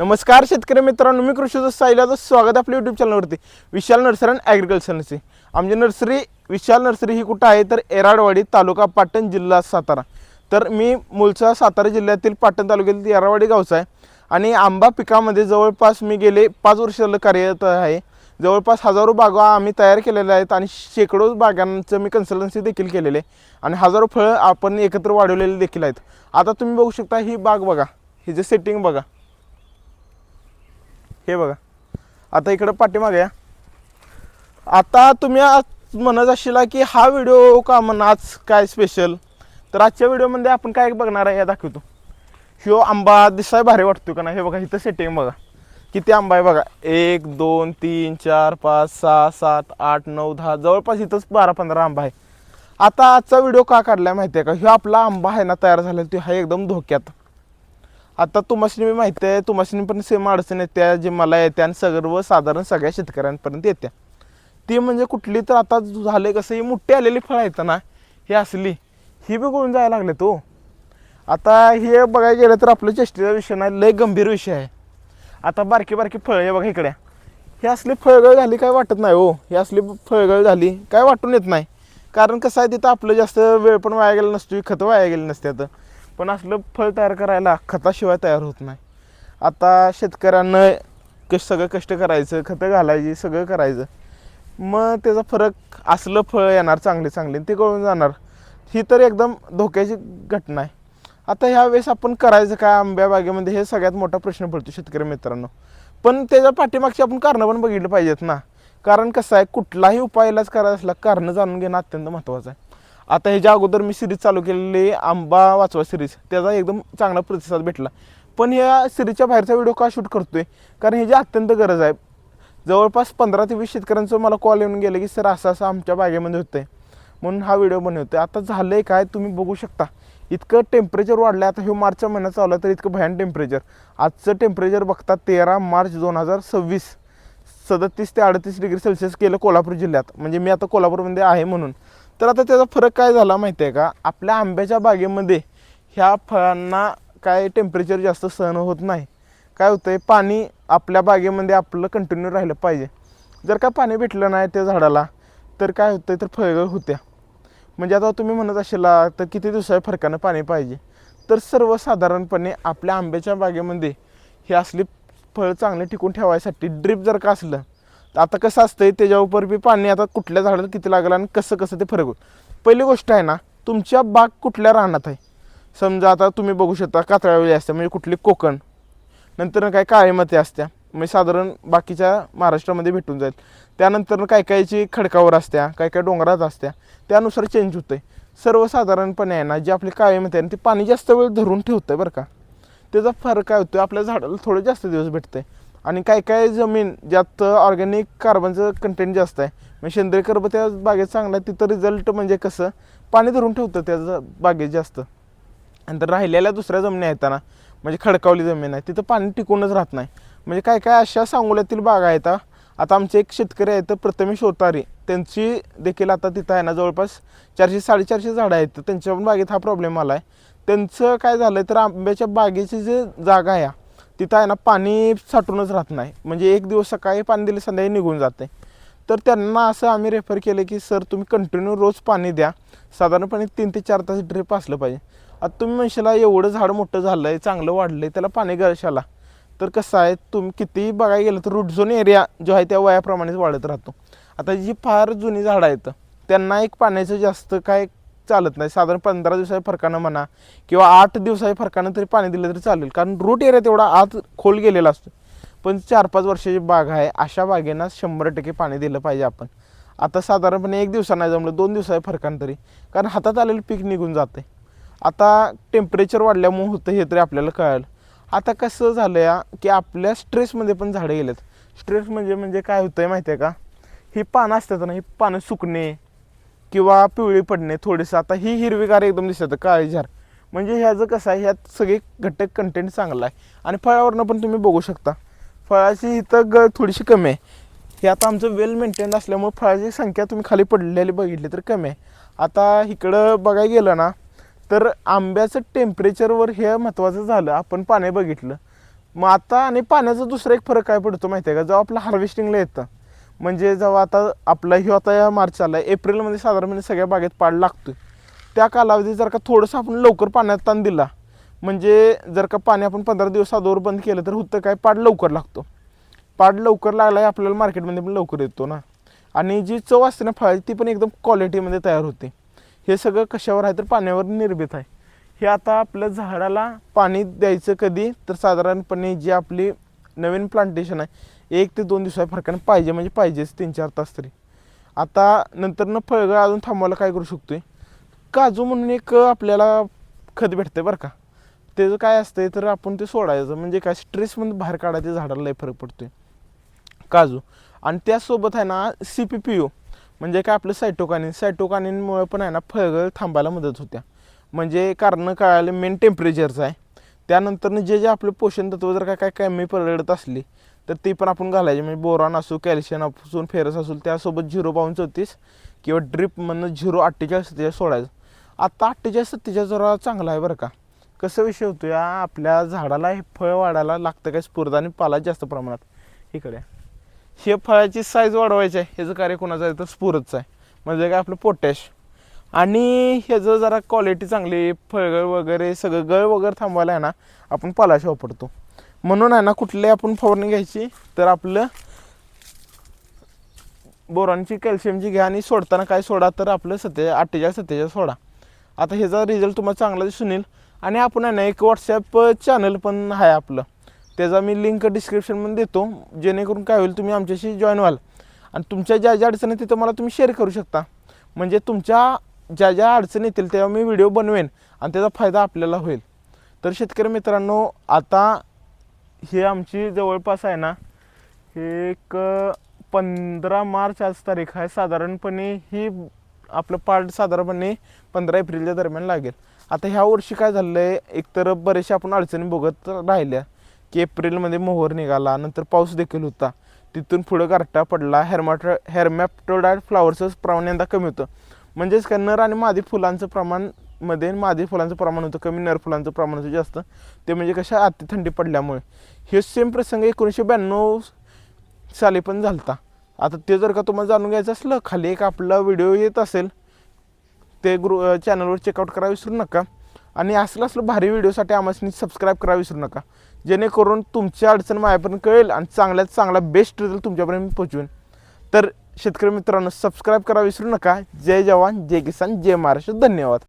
नमस्कार शेतकरी मित्रांनो, मी कृषी साहिलाचं स्वागत आपल्या यूट्यूब चॅनलवरती. विशाल नर्सरी अँड ॲग्रिकल्चरची आमची नर्सरी विशाल नर्सरी ही कुठं आहे तर एराडवाडी, तालुका पाटण, जिल्हा सातारा. तर मी मूळचा सातारा जिल्ह्यातील पाटण तालुक्यातील एराडवाडी गावचा आहे आणि आंबा पिकामध्ये जवळपास मी गेले 5 वर्ष झालं कार्यरत आहे. जवळपास हजारो बागा आम्ही तयार केलेल्या आहेत आणि शेकडो बागांचं मी कन्सल्टन्सी देखील केलेले आहे आणि हजारो फळं आपण एकत्र वाढवलेले देखील आहेत. आता तुम्ही बघू शकता ही बाग बघा, ही जे सेटिंग बघा, हे बघा. आता इकडं पाठीमागे या. आता तुम्ही म्हणत असाल की हा व्हिडिओ का म्हणून आज काय स्पेशल, तर आजच्या व्हिडिओमध्ये आपण काय बघणार आहे हे दाखवतो. ह्यो आंबा दिसाय भारी वाटतो का नाही, हे बघा इथं सेटिंग बघा किती आंबा आहे बघा. 1 2 3 4 5 6 7 8 9 10 जवळपास इथंच 12-15 आंबा आहे. आता आजचा व्हिडिओ का काढलाय माहिती आहे का, ह्यो आपला आंबा आहे ना तयार झालेला तो हा एकदम धोक्यात. आता तुम्हासनी मी माहिती आहे, तुम्हासनी पण सेम अडचण येत्या जे मला येत्या आणि सर्वसाधारण सगळ्या शेतकऱ्यांपर्यंत येत्या. ती म्हणजे कुठली तर आता झाले कसं, ही मोठी आलेली फळं आहेत ना, ही असली ही बी गळून जायला लागले तो. आता हे बघायला गेलं तर आपलं चेष्टेचा विषय नाही, लय गंभीर विषय आहे. आता बारकी बारकी फळं हे बघा इकडे, ही असली फळगळ झाली काय वाटत नाही हो. ही असली फळगळ झाली काय वाटून येत नाही, कारण कसं आहे तिथं आपलं जास्त वेळ पण वाया गेला नसतो, खतं वाया गेली नसतात. पण असलं फळ तयार करायला खताशिवाय तयार होत नाही. आता शेतकऱ्यांना सगळं कष्ट करायचं, खतं घालायची, सगळं करायचं, मग त्याचा फरक असलं फळ येणार चांगले ते कळून जाणार. ही तर एकदम धोक्याची घटना आहे. आता ह्या वेळेस आपण करायचं काय आंब्या बागेमध्ये, हे सगळ्यात मोठा प्रश्न पडतो शेतकरी मित्रांनो. पण त्याच्या पाठीमागची आपण कारणं पण बघितलं पाहिजेत ना. कारण कसं आहे, कुठलाही उपाय इलाज करायचा असला कारणं जाणून घेणं अत्यंत महत्त्वाचं आहे. आता ह्याच्या अगोदर मी सिरीज चालू केलेली आंबा वाचवा सिरीज, त्याचा एकदम चांगला प्रतिसाद भेटला. पण या सिरीजच्या बाहेरचा व्हिडिओ का शूट करतोय, कारण ह्याची अत्यंत गरज आहे. जवळपास 15 ते 20 शेतकऱ्यांचं मला कॉल येऊन गेले की सर असं आमच्या बागेमध्ये होतं आहे, म्हणून हा व्हिडिओ बनवतो आहे. आता झालं आहे काय तुम्ही बघू शकता, इतकं टेम्परेचर वाढलं आहे. आता हे मार्चचा महिना चालू आहे तर इतकं भयान टेम्परेचर. आजचं टेम्परेचर बघता 13 मार्च 2026 37 ते 38 डिग्री सेल्सिअस केलं कोल्हापूर जिल्ह्यात. म्हणजे मी आता कोल्हापूरमध्ये आहे म्हणून. तर आता त्याचा फरक काय झाला माहिती आहे का, आपल्या आंब्याच्या बागेमध्ये ह्या फळांना काय टेम्परेचर जास्त सहन होत नाही. काय होतं आहे, पाणी आपल्या बागेमध्ये आपलं कंटिन्यू राहिलं पाहिजे. जर का पाणी भेटलं नाही त्या झाडाला तर काय होतं आहे, तर फळगळ होत्या. म्हणजे आता तुम्ही म्हणत असाल तर किती दिवसाच्या फरकानं पाणी पाहिजे, तर सर्वसाधारणपणे आपल्या आंब्याच्या बागेमध्ये हे असली फळं चांगले टिकून ठेवायसाठी ड्रीप जर का असलं, आता कसं असतंय त्याच्यावर बी पाणी आता कुठल्या झाडाला किती लागलं आणि कसं ते फरक होत. पहिली गोष्ट आहे ना, तुमच्या बाग कुठल्या रानात आहे. समजा आता तुम्ही बघू शकता कातळावेळी असते म्हणजे कुठली कोकण, नंतर काय काळी माती असत्या म्हणजे साधारण बाकीच्या महाराष्ट्रामध्ये भेटून जाईल. त्यानंतर काय कायची खडकावर असत्या, काय डोंगरात असत्या, त्यानुसार चेंज होतं आहे. सर्वसाधारणपणे आहे ना, जी आपली काळी माती आहे ती पाणी जास्त वेळ धरून ठेवतं आहे बरं का. त्याचा फरक काय होतो, आपल्या झाडाला थोडं जास्त दिवस भेटतं आहे. आणि काय जमीन ज्यात ऑर्गॅनिक कार्बनचं कंटेंट जास्त आहे, म्हणजे सेंद्रिय कर्ब त्या बागेत चांगला आहे, तिथं रिझल्ट म्हणजे कसं पाणी धरून ठेवतं त्याचं बागेत जास्त. आणि तर राहिलेल्या दुसऱ्या जमिनी आहेत ना, म्हणजे खडकावली जमीन आहे तिथं पाणी टिकूनच राहत नाही. म्हणजे काय अशा सांगोल्यातील बागा आहेत. आता आमचे एक शेतकरी आहेत प्रथमेश होतारी, त्यांची देखील आता तिथं आहे ना जवळपास 400-450 झाडं आहेत. त्यांच्या पण बागेत हा प्रॉब्लेम आला आहे. त्यांचं काय झालं तर आंब्याच्या बागेची जी जागा आहे तिथं आहे ना पाणी साठूनच राहत नाही. म्हणजे एक दिवस सकाळी पाणी दिले संध्याकाळी निघून जाते. तर त्यांना असं आम्ही रेफर केलं की सर तुम्ही कंटिन्यू रोज पाणी द्या, साधारणपणे 3 ते 4 तास ड्रिप असलं पाहिजे. आता तुम्ही म्हणशाला एवढं झाड मोठं झालं आहे, चांगलं वाढलं आहे, त्याला पाणी गळशाला, तर कसं आहे तुम्ही कितीही बघायला गेलं तर रूट झोन एरिया जो आहे त्या वयाप्रमाणेच वाढत राहतो. आता जी फार जुनी झाडं आहेत त्यांना एक पाण्याचं जास्त काय चालत नाही, साधारण 15 दिवसाच्या फरकानं म्हणा किंवा 8 दिवसाच्या फरकानं तरी पाणी दिलं तरी चालेल, कारण रूट एरिया तेवढा आत खोल गेलेला असतो. पण 4-5 वर्षाची बाग आहे अशा बागेंना 100% पाणी दिलं पाहिजे आपण. आता साधारणपणे 1 दिवसा नाही जमलं 2 दिवसाच्या फरकानं तरी, कारण हातात आलेलं पीक निघून जाते. आता टेम्परेचर वाढल्यामुळे होतं हे तरी आपल्याला कळलं. आता कसं झालं या की आपल्या स्ट्रेसमध्ये पण झाडं गेलेत. स्ट्रेस म्हणजे काय होतं आहे माहिती आहे का, ही पानं असतात ना, ही पानं सुकणे किंवा पिवळी पडणे थोडेसं. आता ही हिरवीगार एकदम दिसतं काळीझार, म्हणजे ह्याचं कसं आहे ह्यात सगळे घटक कंटेंट चांगला आहे. आणि फळावरनं पण तुम्ही बघू शकता फळाची इथं थोडीशी कमी आहे. हे आता आमचं वेल मेंटेन असल्यामुळे फळाची संख्या तुम्ही खाली पडलेली बघितली तर कमी आहे. आता इकडं बघायला गेलं ना तर आंब्याचं टेम्परेचरवर हे महत्त्वाचं झालं. आपण पाणी बघितलं मग आता आणि पाण्याचा दुसरा एक फरक काय पडतो माहिती आहे का, जेव्हा आपलं हार्वेस्टिंगला येतं म्हणजे जेव्हा आता आपला ह्यो आता या मार्च आला आहे, एप्रिलमध्ये साधारणपणे सगळ्या बागेत पाड लागतो. त्या कालावधीत जर का थोडंसं आपण लवकर पाण्यात ताण दिला, म्हणजे जर का पाणी आपण 15 दिवस अगोदर बंद केलं तर होतं काय, पाड लवकर लागतो. पाड लवकर लागला आपल्याला मार्केटमध्ये पण लवकर येतो ना, आणि जी चव असते ना फळाची ती पण एकदम क्वालिटीमध्ये तयार होते. हे सगळं कशावर आहे तर पाण्यावर निर्मित आहे. हे आता आपल्या झाडाला पाणी द्यायचं कधी तर साधारणपणे जी आपली नवीन प्लांटेशन आहे 1 ते 2 दिवसा फरकाने पाहिजे, म्हणजे पाहिजेच 3-4 तास तरी. आता नंतर फळगळ अजून थांबवायला काय करू शकतोय, काजू म्हणून एक आपल्याला खत भेटते बरं का. त्याचं काय असतंय तर आपण ते सोडायचं, म्हणजे काय स्ट्रेसमध्ये बाहेर काढायचं, झाडाला लय फरक पडतोय काजू. आणि त्यासोबत आहे ना CPPO म्हणजे काय आपलं सायटोकानिनमुळे पण आहे ना फळगळ थांबायला मदत होत्या. म्हणजे कारण कळालं मेन टेम्परेचरचं आहे. त्यानंतर जे आपले पोषण तत्व जर काय कमी पडत असली तर ती पण आपण घालायची, म्हणजे बोरॉन असो, कॅल्शियम असून, फेरस असून, त्यासोबत 0.34 किंवा ड्रिपमधनं 0.48-47 सोडायचं. आता 48-47 जरा चांगला आहे बरं का. कसं विषय होतो या आपल्या झाडाला हे फळ वाढायला लागतं काय स्फूर्त आणि पाला जास्त प्रमाणात इकडे. हे फळाची साईज वाढवायची आहे, ह्याचं कार्य कोणाचं आहे तर स्फूर्तचं आहे, म्हणजे काय आपलं पोटॅश. आणि ह्याचं जरा क्वालिटी चांगली, फळगळ वगैरे सगळं गळ वगैरे थांबवायला आहे ना आपण पालाश वापरतो. म्हणून आहे ना कुठली आपण फवारणी घ्यायची तर आपलं बोरॉनची, कॅल्शियमची घ्या, आणि सोडताना काय सोडा तर आपलं 48-47 सोडा. आता ह्याचा रिझल्ट तुम्हाला चांगला दिसून येईल. आणि आपण आहे ना एक व्हॉट्सॲप चॅनल पण आहे आपलं, त्याचा मी लिंक डिस्क्रिप्शनमध्ये देतो, जेणेकरून काय होईल तुम्ही आमच्याशी जॉईन व्हाल आणि तुमच्या ज्या ज्या अडचणी तिथं मला तुम्ही शेअर करू शकता. म्हणजे तुमच्या ज्या ज्या अडचणी येतील तेव्हा मी व्हिडिओ बनवेन आणि त्याचा फायदा आपल्याला होईल. तर शेतकरी मित्रांनो, आता हे आमची जवळपास आहे ना हे एक 15 मार्च आज तारीख आहे, साधारणपणे ही आपलं पार्ट साधारणपणे 15 एप्रिलच्या दरम्यान लागेल. आता ह्या वर्षी काय झालं आहे, एकतर बरेचशा आपण अडचणी बघत राहिल्या की एप्रिलमध्ये मोहर निघाला, नंतर पाऊस देखील होता, तिथून पुढं गारठा पडला, हेर्मॅफ्रोडाइट फ्लावरचं प्रमाण यंदा कमी होतं. म्हणजेच काय नर आणि मादी फुलांचं प्रमाण मध्ये मादी फुलांचं प्रमाण होतं कमी, नर फुलांचं प्रमाण होतं जास्त. ते म्हणजे कशा अति थंडी पडल्यामुळे. हे सेम प्रसंग 1992 साली पण झालता. आता ते जर का तुम्हाला जाणून घ्यायचं असलं, खाली एक आपला व्हिडिओ येत असेल, ते चॅनलवर चेकआउट करा विसरू नका. आणि असलं भारी व्हिडिओसाठी आम्हाला सबस्क्राईब करा विसरू नका, जेणेकरून तुमच्या अडचण माझ्यापर्यंत कळेल आणि चांगल्यात चांगला बेस्ट रिझल्ट तुमच्यापर्यंत पोचवेन. तर शेतकरी मित्रांनो, सबस्क्राईब करा विसरू नका. जय जवान, जय किसान, जय महाराष्ट्र. धन्यवाद.